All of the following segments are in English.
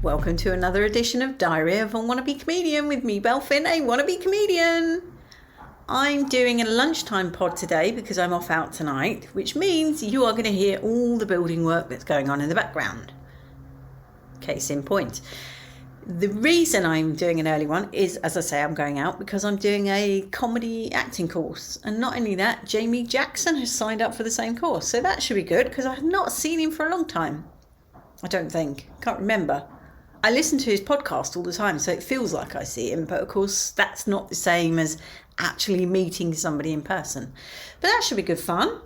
Welcome to another edition of Diary of a Wannabe Comedian with me, Belfin, a wannabe comedian. I'm doing a lunchtime pod today because I'm off out tonight, which means you are going to hear all the building work that's going on in the background. Case in point. The reason I'm doing an early one is, as I say, I'm going out because I'm doing a comedy acting course. And not only that, Jamie Jackson has signed up for the same course. So that should be good because I have not seen him for a long time. I don't think. Can't remember. I listen to his podcast all the time, so it feels like I see him. But of course, that's not the same as actually meeting somebody in person. But that should be good fun.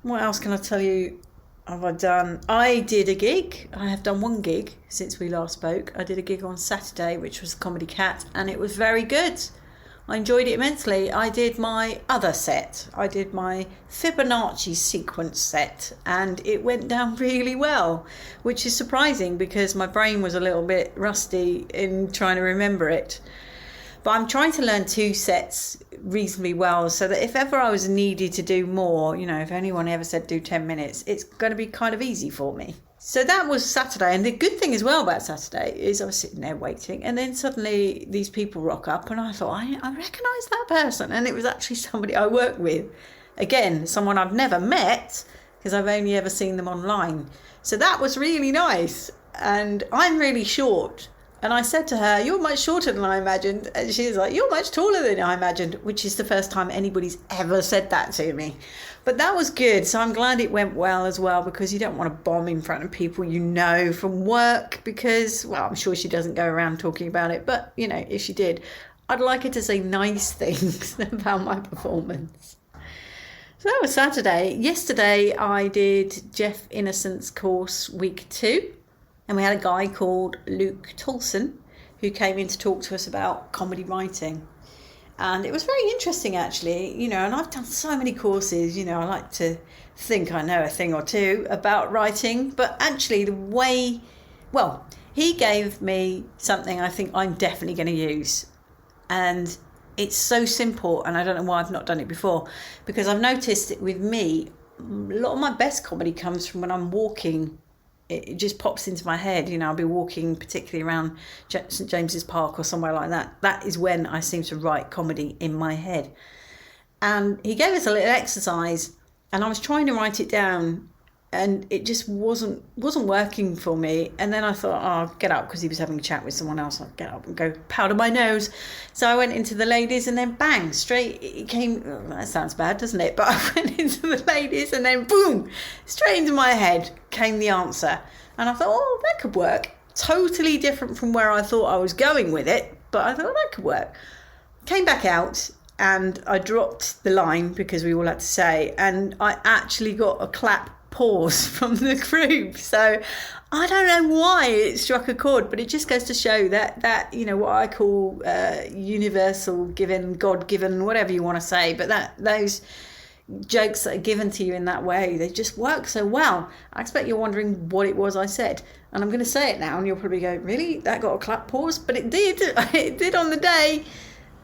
What else can I tell you have I done? I did a gig. I have done one gig since we last spoke. I did a gig on Saturday, which was Comedy Cat, and it was very good. I enjoyed it immensely. I did my other set. I did my Fibonacci sequence set, and it went down really well, which is surprising because my brain was a little bit rusty in trying to remember it. But I'm trying to learn two sets reasonably well so that if ever I was needed to do more, if anyone ever said do 10 minutes, it's going to be kind of easy for me. So that was Saturday. And the good thing as well about Saturday is I was sitting there waiting, and then suddenly these people rock up and I thought, I recognise that person. And it was actually somebody I work with. Again, someone I've never met because I've only ever seen them online. So that was really nice. And I'm really short. And I said to her, "You're much shorter than I imagined." And she was like, "You're much taller than I imagined," which is the first time anybody's ever said that to me. But that was good. So I'm glad it went well as well, because you don't want to bomb in front of people you know from work because, well, I'm sure she doesn't go around talking about it. But, if she did, I'd like her to say nice things about my performance. So that was Saturday. Yesterday, I did Jeff Innocent's course week 2. And we had a guy called Luke Tolson who came in to talk to us about comedy writing. And it was very interesting, actually, and I've done so many courses, I like to think I know a thing or two about writing. But actually he gave me something I think I'm definitely going to use. And it's so simple, and I don't know why I've not done it before, because I've noticed it with me, a lot of my best comedy comes from when I'm walking. It just pops into my head. I'll be walking particularly around St James's Park or somewhere like that. That is when I seem to write comedy in my head. And he gave us a little exercise, and I was trying to write it down, and it just wasn't working for me. And then I thought, I'll get up, because he was having a chat with someone else. I'll get up and go powder my nose. So I went into the ladies, and then bang, straight it came. Oh, that sounds bad, doesn't it? But I went into the ladies, and then boom, straight into my head came the answer. And I thought, that could work. Totally different from where I thought I was going with it, but I thought, that could work. Came back out, and I dropped the line because we all had to say, and I actually got a clap pause from the group. So I don't know why it struck a chord, but it just goes to show that what I call universal given, God-given, whatever you want to say, but that those jokes that are given to you in that way, they just work so well. I expect you're wondering what it was I said, and I'm going to say it now, and you'll probably go, really? That got a clap pause? But it did. It did on the day.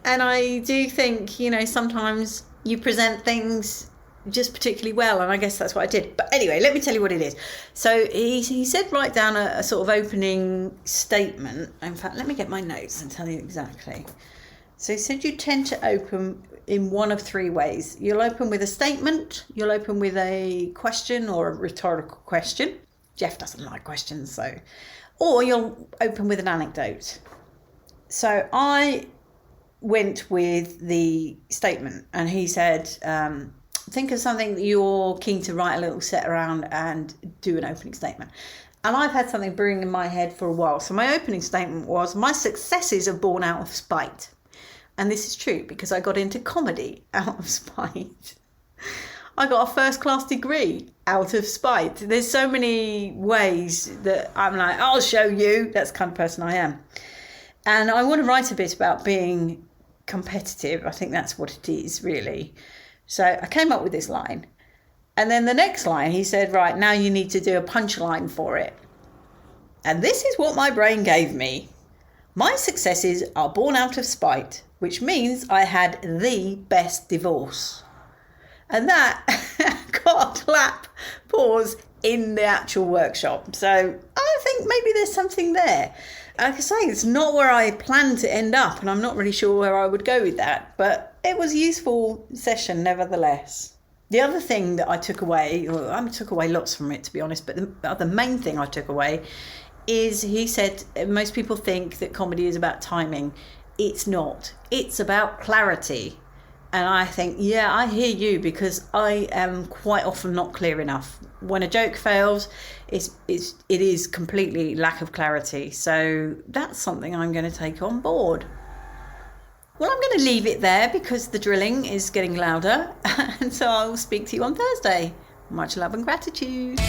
And I do think, sometimes you present things just particularly well, and I guess that's what I did. But anyway, let me tell you what it is. So he said write down a sort of opening statement. In fact, let me get my notes and tell you exactly. So he said you tend to open in one of 3 ways. You'll open with a statement, you'll open with a question or a rhetorical question. Jeff doesn't like questions, or you'll open with an anecdote. So I went with the statement, and he said, think of something that you're keen to write a little set around and do an opening statement. And I've had something brewing in my head for a while. So my opening statement was, my successes are born out of spite. And this is true because I got into comedy out of spite. I got a first-class degree out of spite. There's so many ways that I'm like, I'll show you. That's the kind of person I am. And I want to write a bit about being competitive. I think that's what it is, really. So I came up with this line. And then the next line, he said, right, now you need to do a punchline for it. And this is what my brain gave me. My successes are born out of spite, which means I had the best divorce. And that got a clap pause in the actual workshop. So I think think maybe there's something there. Like I say, it's not where I planned to end up, and I'm not really sure where I would go with that, but it was a useful session nevertheless. The other thing that I took away, or I took away lots from it to be honest, but the main thing I took away is he said most people think that comedy is about timing. It's not. It's about clarity. And I think, yeah, I hear you, because I am quite often not clear enough. When a joke fails, it is completely lack of clarity. So that's something I'm going to take on board. Well, I'm going to leave it there because the drilling is getting louder. And so I will speak to you on Thursday. Much love and gratitude.